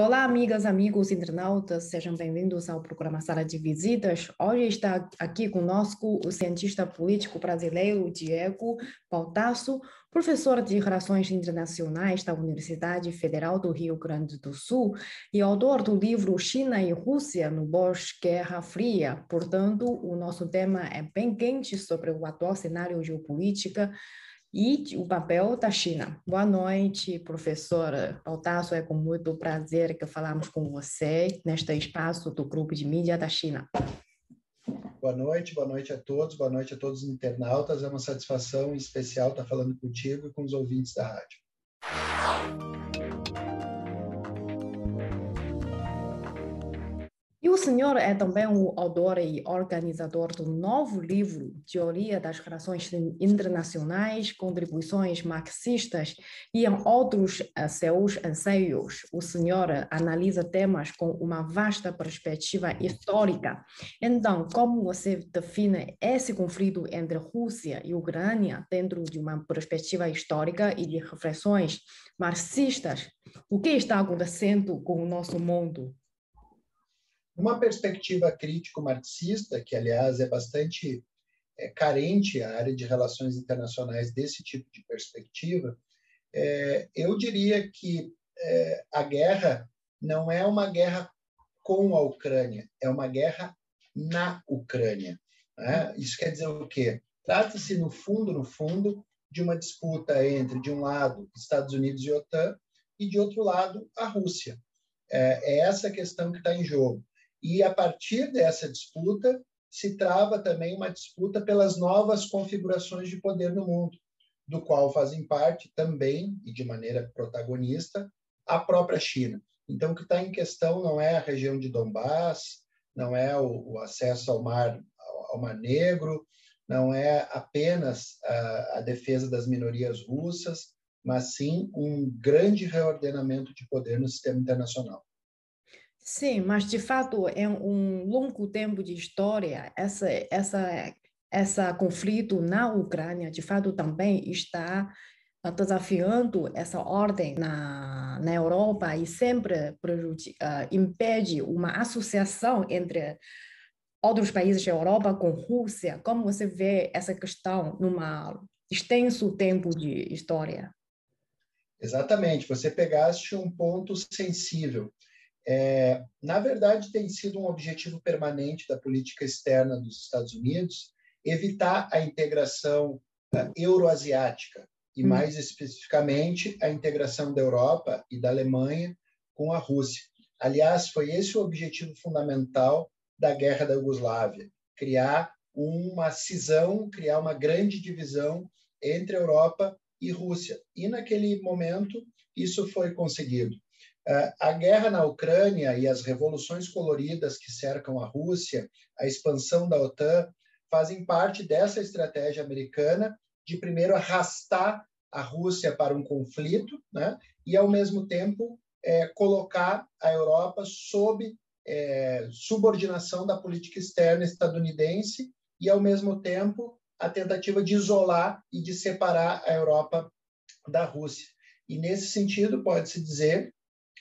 Olá, amigas, amigos, internautas, sejam bem-vindos ao programa Sala de Visitas. Hoje está aqui conosco o cientista político brasileiro Diego Baltasso, professor de Relações Internacionais da Universidade Federal do Rio Grande do Sul e autor do livro China e Rússia no pós-Guerra Fria. Portanto, o nosso tema é bem quente sobre o atual cenário geopolítico e o papel da China. Boa noite, professora Baltasso. É com muito prazer que falamos com você neste espaço do Grupo de Mídia da China. Boa noite a todos, boa noite a todos os internautas. É uma satisfação especial estar falando contigo e com os ouvintes da rádio. E o senhor é também o autor e organizador do novo livro Teoria das Relações Internacionais, Contribuições Marxistas e em outros seus ensaios. O senhor analisa temas com uma vasta perspectiva histórica. Então, como você define esse conflito entre Rússia e Ucrânia dentro de uma perspectiva histórica e de reflexões marxistas? O que está acontecendo com o nosso mundo? Uma perspectiva crítico-marxista, que, aliás, é bastante carente a área de relações internacionais desse tipo de perspectiva, eu diria que a guerra não é uma guerra com a Ucrânia, é uma guerra na Ucrânia. Né? Isso quer dizer o quê? Trata-se, no fundo, de uma disputa entre, de um lado, Estados Unidos e OTAN, e, de outro lado, a Rússia. É essa a questão que está em jogo. E, a partir dessa disputa, se trava também uma disputa pelas novas configurações de poder no mundo, do qual fazem parte também, e de maneira protagonista, a própria China. Então, o que está em questão não é a região de Donbass, não é o acesso ao Mar Negro, não é apenas a defesa das minorias russas, mas sim um grande reordenamento de poder no sistema internacional. Sim, mas de fato é um longo tempo de história. Essa conflito na Ucrânia, de fato, também está desafiando essa ordem na Europa e sempre impede uma associação entre outros países da Europa com Rússia. Como você vê essa questão numa extenso tempo de história? Exatamente, você pegaste um ponto sensível. Na verdade, tem sido um objetivo permanente da política externa dos Estados Unidos evitar a integração euroasiática e, mais especificamente, a integração da Europa e da Alemanha com a Rússia. Aliás, foi esse o objetivo fundamental da Guerra da Iugoslávia, criar uma cisão, criar uma grande divisão entre Europa e Rússia. E, naquele momento, isso foi conseguido. A guerra na Ucrânia e as revoluções coloridas que cercam a Rússia, a expansão da OTAN, fazem parte dessa estratégia americana de primeiro arrastar a Rússia para um conflito, né? E, ao mesmo tempo, colocar a Europa sob subordinação da política externa estadunidense e, ao mesmo tempo, a tentativa de isolar e de separar a Europa da Rússia. E, nesse sentido, pode-se dizer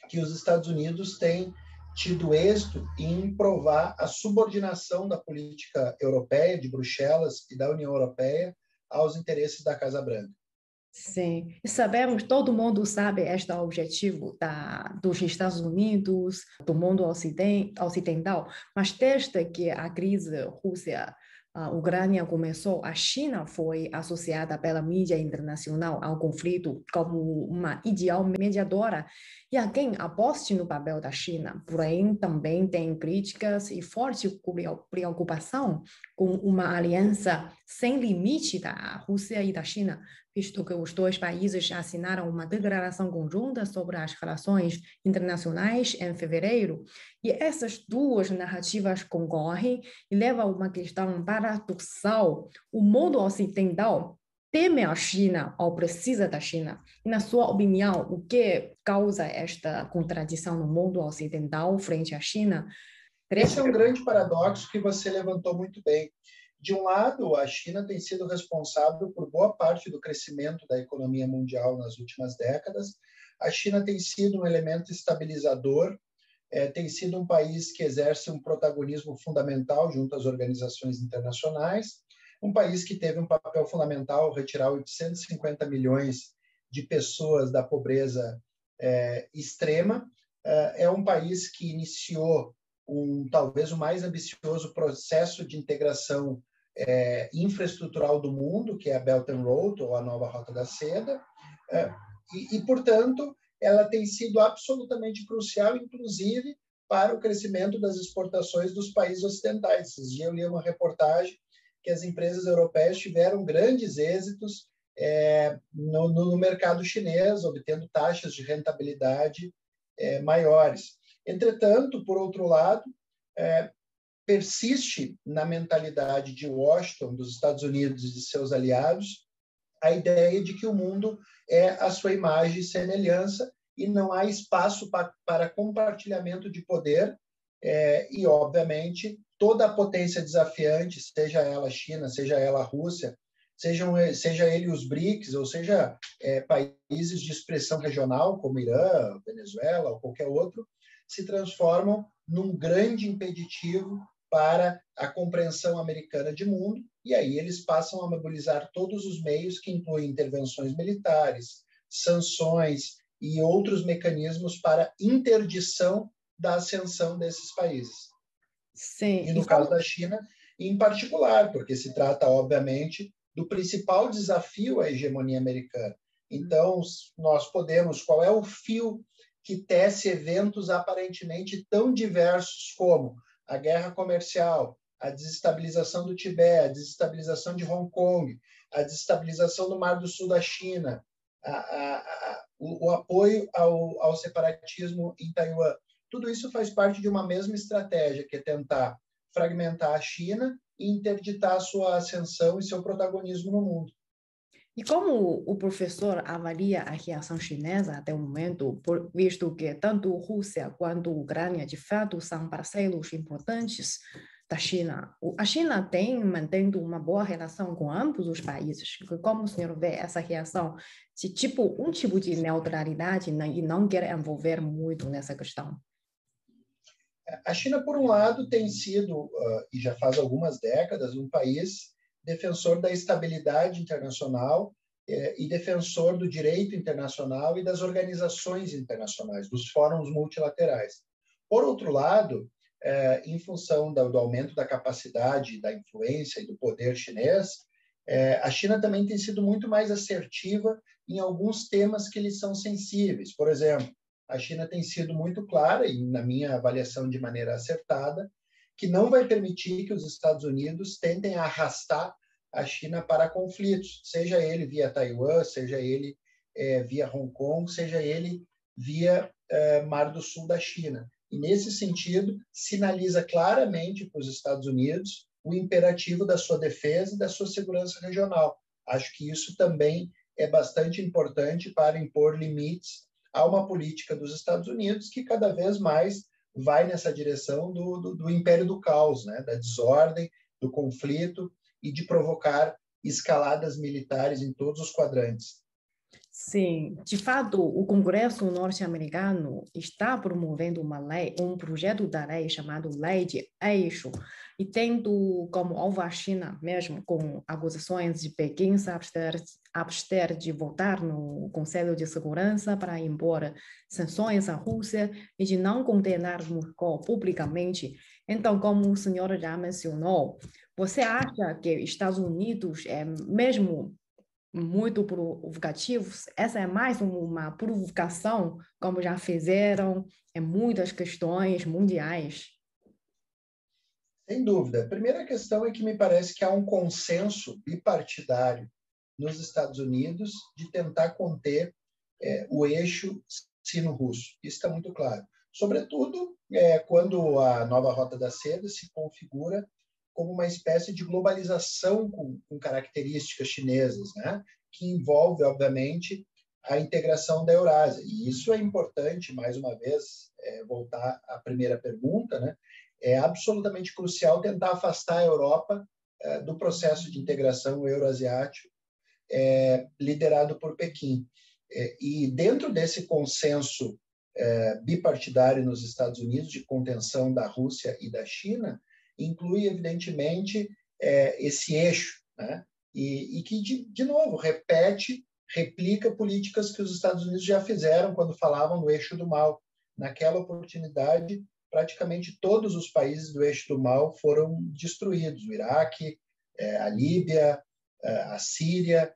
que os Estados Unidos têm tido êxito em provar a subordinação da política europeia, de Bruxelas e da União Europeia, aos interesses da Casa Branca. Sim, e sabemos, todo mundo sabe este objetivo dos Estados Unidos, do mundo ocidental, mas desde que a crise Rússia a Ucrânia começou, a China foi associada pela mídia internacional ao conflito como uma ideal mediadora. E há quem aposte no papel da China, porém também tem críticas e forte preocupação com uma aliança sem limite da Rússia e da China, visto que os dois países assinaram uma declaração conjunta sobre as relações internacionais em fevereiro. E essas duas narrativas concorrem e levam a uma questão paradoxal. O mundo ocidental teme a China ou precisa da China? E, na sua opinião, o que causa esta contradição no mundo ocidental frente à China? Esse é um grande paradoxo que você levantou muito bem. De um lado, a China tem sido responsável por boa parte do crescimento da economia mundial nas últimas décadas, a China tem sido um elemento estabilizador, tem sido um país que exerce um protagonismo fundamental junto às organizações internacionais, um país que teve um papel fundamental ao retirar 850 milhões de pessoas da pobreza extrema. É um país que iniciou talvez o mais ambicioso processo de integração infraestrutural do mundo, que é a Belt and Road, ou a nova Rota da Seda, portanto, ela tem sido absolutamente crucial, inclusive, para o crescimento das exportações dos países ocidentais. Esses dias eu li uma reportagem que as empresas europeias tiveram grandes êxitos no mercado chinês, obtendo taxas de rentabilidade maiores. Entretanto, por outro lado, persiste na mentalidade de Washington, dos Estados Unidos e de seus aliados, a ideia de que o mundo é a sua imagem e semelhança e não há espaço para compartilhamento de poder e, obviamente, toda a potência desafiante, seja ela a China, seja ela a Rússia, seja ele os BRICS, ou seja, países de expressão regional, como Irã, Venezuela ou qualquer outro, se transformam num grande impeditivo para a compreensão americana de mundo, e aí eles passam a mobilizar todos os meios que incluem intervenções militares, sanções e outros mecanismos para interdição da ascensão desses países. Sim. E no caso da China, em particular, porque se trata, obviamente, do principal desafio à hegemonia americana. Então, qual é o fio que tece eventos aparentemente tão diversos como a guerra comercial, a desestabilização do Tibete, a desestabilização de Hong Kong, a desestabilização do Mar do Sul da China, o apoio ao separatismo em Taiwan. Tudo isso faz parte de uma mesma estratégia, que é tentar fragmentar a China e interditar a sua ascensão e seu protagonismo no mundo. E como o professor avalia a reação chinesa até o momento, visto que tanto Rússia quanto Ucrânia, de fato, são parceiros importantes da China? A China tem mantendo uma boa relação com ambos os países. Como o senhor vê essa reação de um tipo de neutralidade, né, e não quer envolver muito nessa questão? A China, por um lado, tem sido, e já faz algumas décadas, um país defensor da estabilidade internacional e defensor do direito internacional e das organizações internacionais, dos fóruns multilaterais. Por outro lado, em função do aumento da capacidade, da influência e do poder chinês, a China também tem sido muito mais assertiva em alguns temas que lhes são sensíveis. Por exemplo, a China tem sido muito clara, e na minha avaliação de maneira acertada, que não vai permitir que os Estados Unidos tentem arrastar a China para conflitos, seja ele via Taiwan, seja ele via Hong Kong, seja ele via Mar do Sul da China. E, nesse sentido, sinaliza claramente para os Estados Unidos o imperativo da sua defesa e da sua segurança regional. Acho que isso também é bastante importante para impor limites a uma política dos Estados Unidos que cada vez mais vai nessa direção do império do caos, né? Da desordem, do conflito e de provocar escaladas militares em todos os quadrantes. Sim, de fato, o Congresso norte-americano está promovendo um projeto da lei chamado Lei de Eixo, e tendo como alvo a China mesmo, com acusações de Pequim se abster de votar no Conselho de Segurança para impor sanções à Rússia e de não condenar Moscou publicamente. Então, como o senhor já mencionou, você acha que Estados Unidos é mesmo muito provocativos? Essa é mais uma provocação, como já fizeram em muitas questões mundiais? Sem dúvida. A primeira questão é que me parece que há um consenso bipartidário nos Estados Unidos de tentar conter o eixo sino-russo. Isso está muito claro. Sobretudo quando a nova Rota da Seda se configura como uma espécie de globalização com características chinesas, né? Que envolve, obviamente, a integração da Eurásia. E isso é importante, mais uma vez, voltar à primeira pergunta, né? É absolutamente crucial tentar afastar a Europa do processo de integração euroasiático liderado por Pequim. E dentro desse consenso bipartidário nos Estados Unidos de contenção da Rússia e da China, inclui, evidentemente, esse eixo, né? E que, de novo, replica políticas que os Estados Unidos já fizeram quando falavam do eixo do mal. Naquela oportunidade, praticamente todos os países do eixo do mal foram destruídos. O Iraque, a Líbia, a Síria,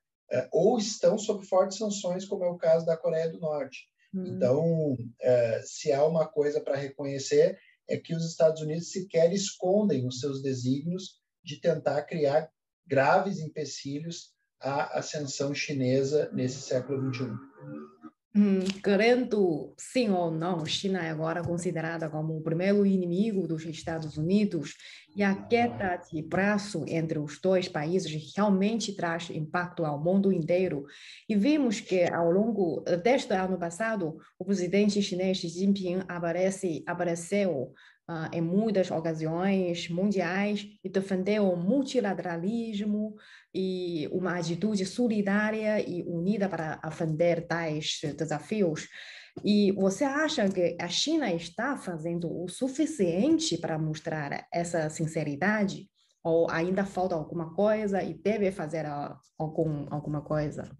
ou estão sob fortes sanções, como é o caso da Coreia do Norte. Então, se há uma coisa para reconhecer, é que os Estados Unidos sequer escondem os seus desígnios de tentar criar graves empecilhos à ascensão chinesa nesse século XXI. Querendo sim ou não, China é agora considerada como o primeiro inimigo dos Estados Unidos, e a queda de braço entre os dois países realmente traz impacto ao mundo inteiro. E vimos que ao longo deste ano passado, o presidente chinês Xi Jinping apareceu em muitas ocasiões mundiais e defendeu o multilateralismo e uma atitude solidária e unida para afrontar tais desafios. E você acha que a China está fazendo o suficiente para mostrar essa sinceridade? Ou ainda falta alguma coisa e deve fazer alguma coisa?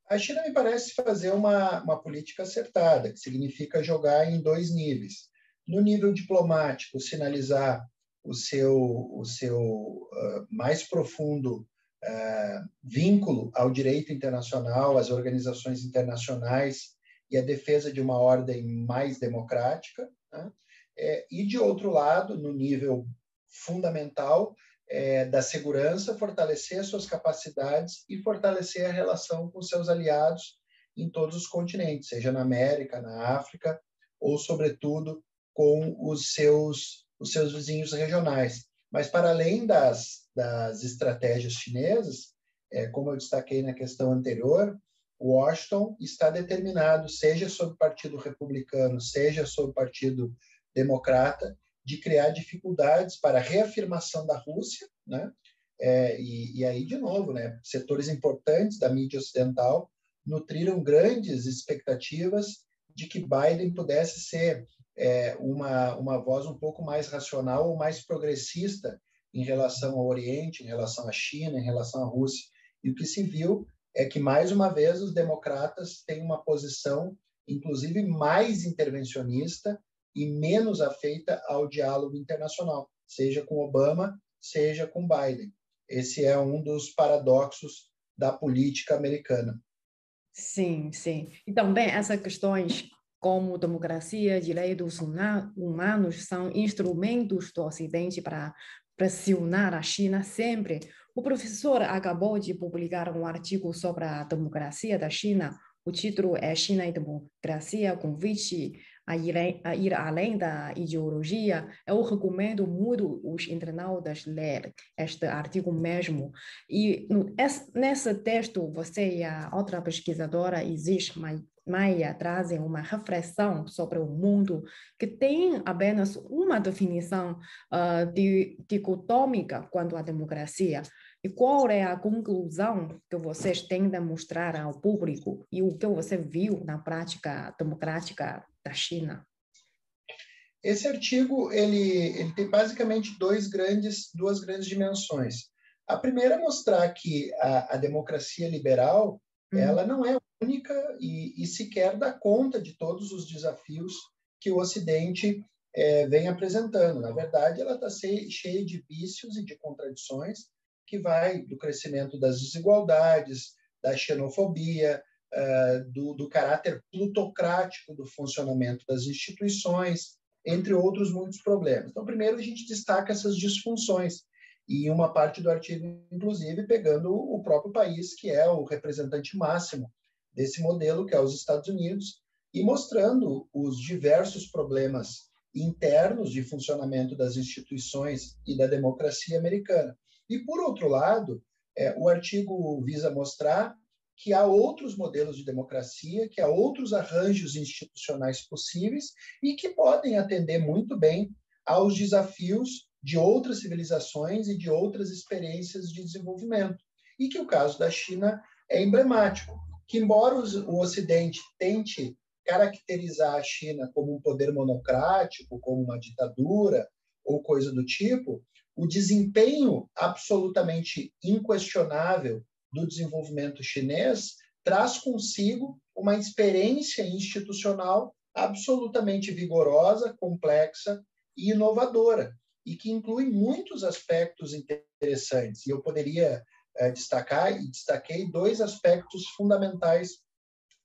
A China me parece fazer uma política acertada, que significa jogar em dois níveis. No nível diplomático, sinalizar o seu mais profundo vínculo ao direito internacional, às organizações internacionais e a defesa de uma ordem mais democrática, né? E, de outro lado, no nível fundamental da segurança, fortalecer as suas capacidades e fortalecer a relação com seus aliados em todos os continentes, seja na América, na África ou, sobretudo, com os seus vizinhos regionais. Mas, para além das estratégias chinesas, como eu destaquei na questão anterior, Washington está determinado, seja sob o Partido Republicano, seja sob o Partido Democrata, de criar dificuldades para a reafirmação da Rússia, né? E aí, de novo, né, setores importantes da mídia ocidental nutriram grandes expectativas de que Biden pudesse ser uma voz um pouco mais racional ou mais progressista em relação ao Oriente, em relação à China, em relação à Rússia. E o que se viu é que, mais uma vez, os democratas têm uma posição, inclusive, mais intervencionista e menos afeita ao diálogo internacional, seja com Obama, seja com Biden. Esse é um dos paradoxos da política americana. Sim, sim. E também essas questões como democracia, direitos humanos são instrumentos do Ocidente para pressionar a China sempre. O professor acabou de publicar um artigo sobre a democracia da China. O título é China e Democracia, convite a ir além da ideologia. Eu recomendo muito os internautas ler este artigo mesmo. E nesse texto, você e a outra pesquisadora, Isis Maia, trazem uma reflexão sobre o mundo que tem apenas uma definição dicotômica quanto à democracia. E qual é a conclusão que vocês tentam mostrar ao público e o que você viu na prática democrática da China? Esse artigo ele tem basicamente duas grandes dimensões. A primeira é mostrar que a democracia liberal ela não é única e sequer dá conta de todos os desafios que o Ocidente vem apresentando. Na verdade, ela está cheia de vícios e de contradições, que vai do crescimento das desigualdades, da xenofobia, do caráter plutocrático do funcionamento das instituições, entre outros muitos problemas. Então, primeiro, a gente destaca essas disfunções, e uma parte do artigo, inclusive, pegando o próprio país, que é o representante máximo desse modelo, que é os Estados Unidos, e mostrando os diversos problemas internos de funcionamento das instituições e da democracia americana. E, por outro lado, o artigo visa mostrar que há outros modelos de democracia, que há outros arranjos institucionais possíveis e que podem atender muito bem aos desafios de outras civilizações e de outras experiências de desenvolvimento. E que o caso da China é emblemático. que, embora o Ocidente tente caracterizar a China como um poder monocrático, como uma ditadura ou coisa do tipo, o desempenho absolutamente inquestionável do desenvolvimento chinês traz consigo uma experiência institucional absolutamente vigorosa, complexa e inovadora, e que inclui muitos aspectos interessantes. E eu poderia destacar, e destaquei dois aspectos fundamentais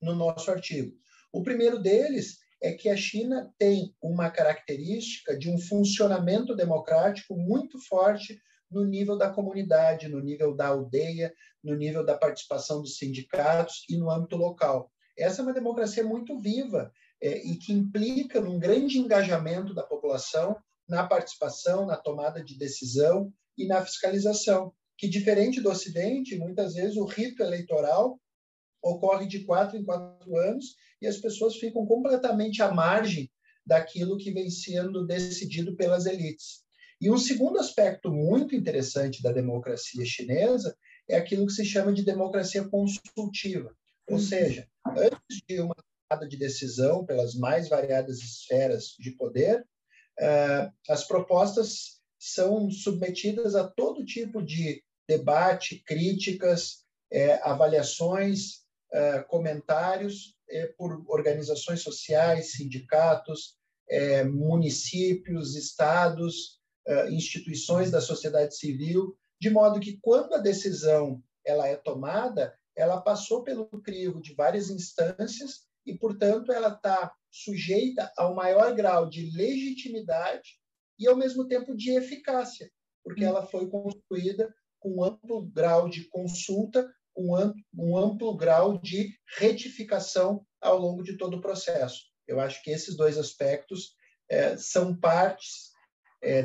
no nosso artigo. O primeiro deles é que a China tem uma característica de um funcionamento democrático muito forte no nível da comunidade, no nível da aldeia, no nível da participação dos sindicatos e no âmbito local. Essa é uma democracia muito viva e que implica num grande engajamento da população na participação, na tomada de decisão e na fiscalização, que, diferente do Ocidente, muitas vezes o rito eleitoral ocorre de 4 em 4 anos e as pessoas ficam completamente à margem daquilo que vem sendo decidido pelas elites. E um segundo aspecto muito interessante da democracia chinesa é aquilo que se chama de democracia consultiva, ou seja, antes de uma tomada de decisão pelas mais variadas esferas de poder, as propostas são submetidas a todo tipo de debate, críticas, avaliações, comentários por organizações sociais, sindicatos, municípios, estados, instituições da sociedade civil, de modo que, quando a decisão ela é tomada, ela passou pelo crivo de várias instâncias e, portanto, ela está sujeita ao maior grau de legitimidade e, ao mesmo tempo, de eficácia, porque ela foi construída com um amplo grau de consulta, um amplo grau de retificação ao longo de todo o processo. Eu acho que esses dois aspectos são partes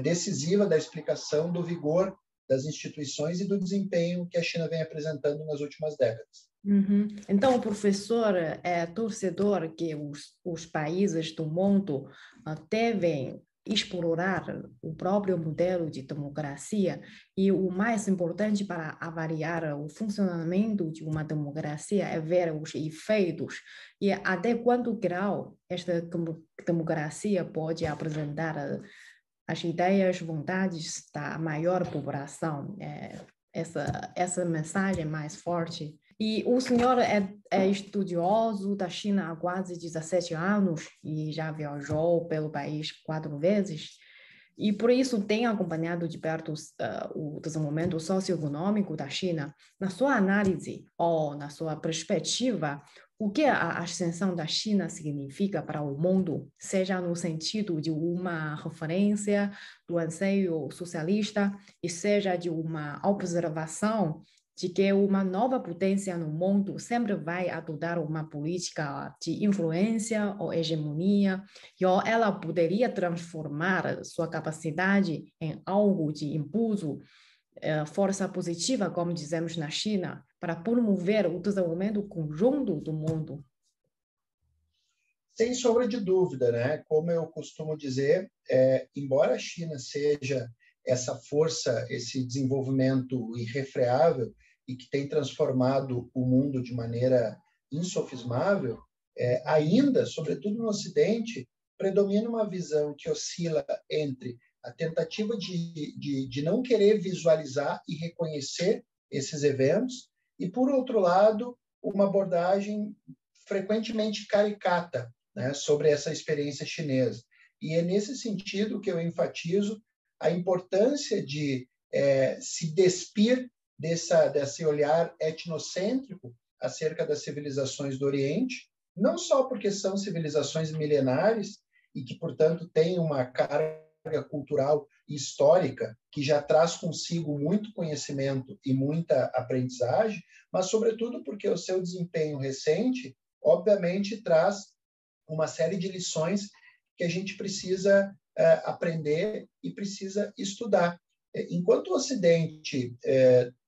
decisivas da explicação do vigor das instituições e do desempenho que a China vem apresentando nas últimas décadas. Uhum. Então, o professor é torcedor que os países do mundo devem explorar o próprio modelo de democracia e o mais importante para avaliar o funcionamento de uma democracia é ver os efeitos e até quanto grau esta democracia pode apresentar as ideias, vontades da maior população. Essa mensagem mais forte. E o senhor é estudioso da China há quase 17 anos e já viajou pelo país 4 vezes. E por isso tem acompanhado de perto o desenvolvimento socioeconômico da China. Na sua análise ou na sua perspectiva, o que a ascensão da China significa para o mundo, seja no sentido de uma referência do anseio socialista e seja de uma observação de que uma nova potência no mundo sempre vai adotar uma política de influência ou hegemonia, e ela poderia transformar sua capacidade em algo de impulso, força positiva, como dizemos na China, para promover o desenvolvimento conjunto do mundo. Sem sombra de dúvida, né? Como eu costumo dizer, embora a China seja essa força, esse desenvolvimento irrefreável e que tem transformado o mundo de maneira insofismável, ainda, sobretudo no Ocidente, predomina uma visão que oscila entre a tentativa de não querer visualizar e reconhecer esses eventos e, por outro lado, uma abordagem frequentemente caricata, né, sobre essa experiência chinesa. E é nesse sentido que eu enfatizo a importância de se despir desse olhar etnocêntrico acerca das civilizações do Oriente, não só porque são civilizações milenares e que, portanto, têm uma carga cultural e histórica que já traz consigo muito conhecimento e muita aprendizagem, mas, sobretudo, porque o seu desempenho recente, obviamente, traz uma série de lições que a gente precisa aprender e precisa estudar. Enquanto o Ocidente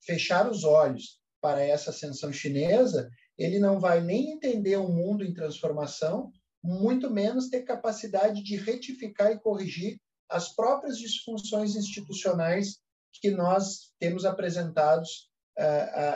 fechar os olhos para essa ascensão chinesa, ele não vai nem entender um mundo em transformação, muito menos ter capacidade de retificar e corrigir as próprias disfunções institucionais que nós temos apresentados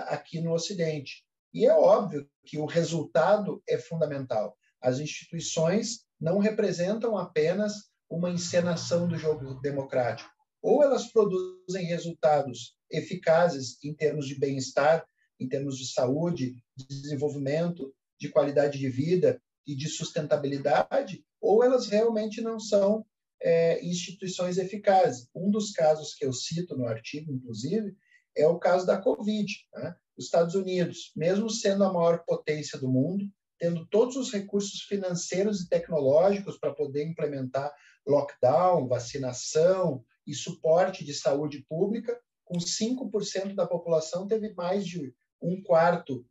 aqui no Ocidente. E é óbvio que o resultado é fundamental. As instituições não representam apenas uma encenação do jogo democrático. Ou elas produzem resultados eficazes em termos de bem-estar, em termos de saúde, de desenvolvimento, de qualidade de vida e de sustentabilidade, ou elas realmente não são instituições eficazes. Um dos casos que eu cito no artigo, inclusive, é o caso da Covid, né? Os Estados Unidos, mesmo sendo a maior potência do mundo, tendo todos os recursos financeiros e tecnológicos para poder implementar lockdown, vacinação e suporte de saúde pública, com 5% da população teve mais de um quarto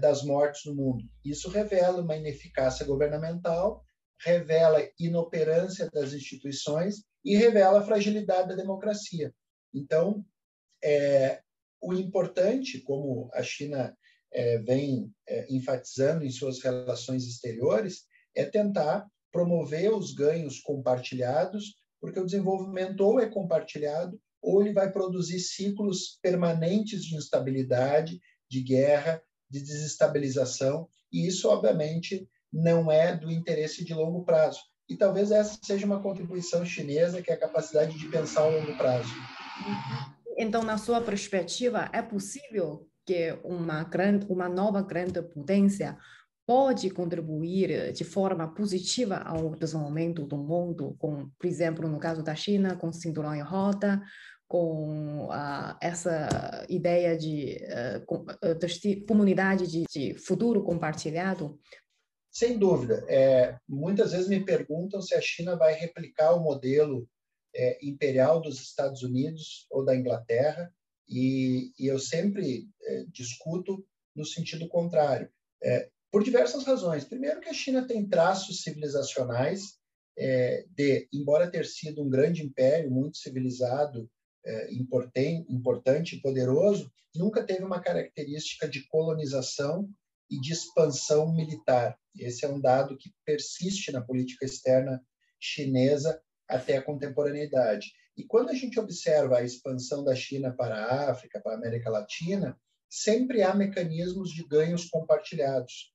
das mortes no mundo. Isso revela uma ineficácia governamental, revela inoperância das instituições e revela a fragilidade da democracia. Então, o importante, como a China vem enfatizando em suas relações exteriores, é tentar promover os ganhos compartilhados, porque o desenvolvimento ou é compartilhado ou ele vai produzir ciclos permanentes de instabilidade, de guerra, de desestabilização, e isso, obviamente, não é do interesse de longo prazo. E talvez essa seja uma contribuição chinesa, que é a capacidade de pensar a longo prazo. Então, na sua perspectiva, é possível que uma nova grande potência pode contribuir de forma positiva ao desenvolvimento do mundo, com, por exemplo, no caso da China, com cinturão e rota, com essa ideia de comunidade de futuro compartilhado? Sem dúvida. Muitas vezes me perguntam se a China vai replicar o modelo imperial dos Estados Unidos ou da Inglaterra, e eu sempre discuto no sentido contrário, por diversas razões. Primeiro, que a China tem traços civilizacionais embora ter sido um grande império, muito civilizado, importante e poderoso, nunca teve uma característica de colonização e de expansão militar. Esse é um dado que persiste na política externa chinesa até a contemporaneidade. E quando a gente observa a expansão da China para a África, para a América Latina, sempre há mecanismos de ganhos compartilhados.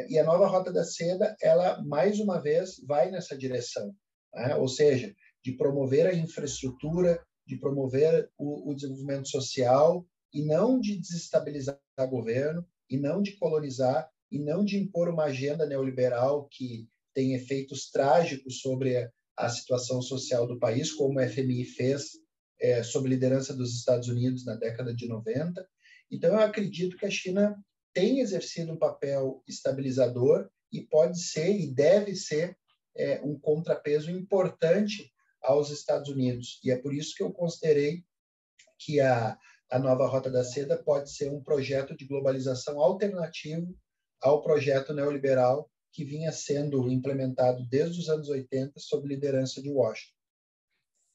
E a nova Rota da Seda, ela, mais uma vez, vai nessa direção, né? Ou seja, de promover a infraestrutura, de promover o desenvolvimento social, e não de desestabilizar o governo, e não de colonizar, e não de impor uma agenda neoliberal que tem efeitos trágicos sobre a situação social do país, como o FMI fez sob liderança dos Estados Unidos na década de 90. Então, eu acredito que a China tem exercido um papel estabilizador e pode ser e deve ser um contrapeso importante aos Estados Unidos. E é por isso que eu considerei que a nova Rota da Seda pode ser um projeto de globalização alternativo ao projeto neoliberal que vinha sendo implementado desde os anos 80 sob liderança de Washington.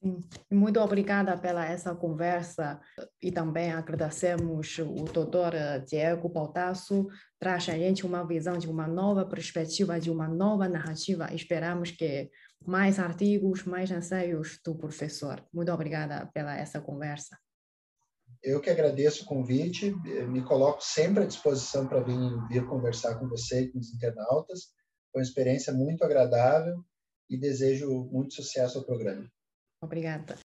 Sim. Muito obrigada pela essa conversa e também agradecemos o doutor Diego Baldasso, traz a gente uma visão de uma nova perspectiva, de uma nova narrativa. Esperamos que mais artigos, mais ensaios do professor. Muito obrigada pela essa conversa. Eu que agradeço o convite, me coloco sempre à disposição para vir conversar com você e com os internautas. Foi uma experiência muito agradável e desejo muito sucesso ao programa. Obrigada.